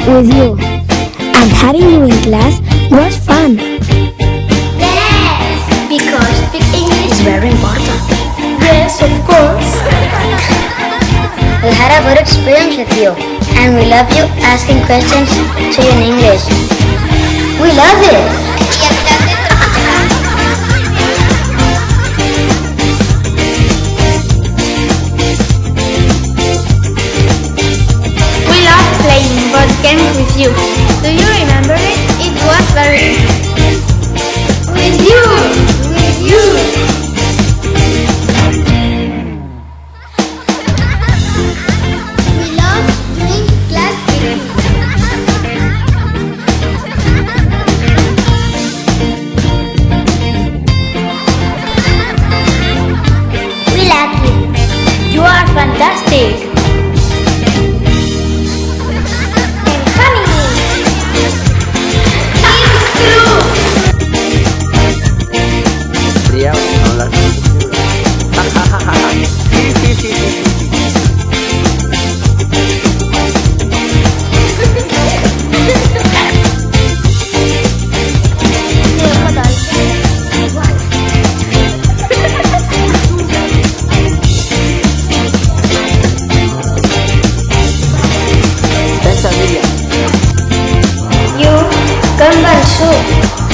with you. And having you in class was fun. Yes! Because speak English is very important. Yes, of course. We had a good experience with you, and we love you asking questions to you in English. We love it! We loved playing board games with you. Do you remember it? It was very fun. With you! With you! We love doing class with you. We love you. You are fantastic. And funny. It's true. Trieu, no les vas escriure. Sí. Pensa, Míriam. You convençut.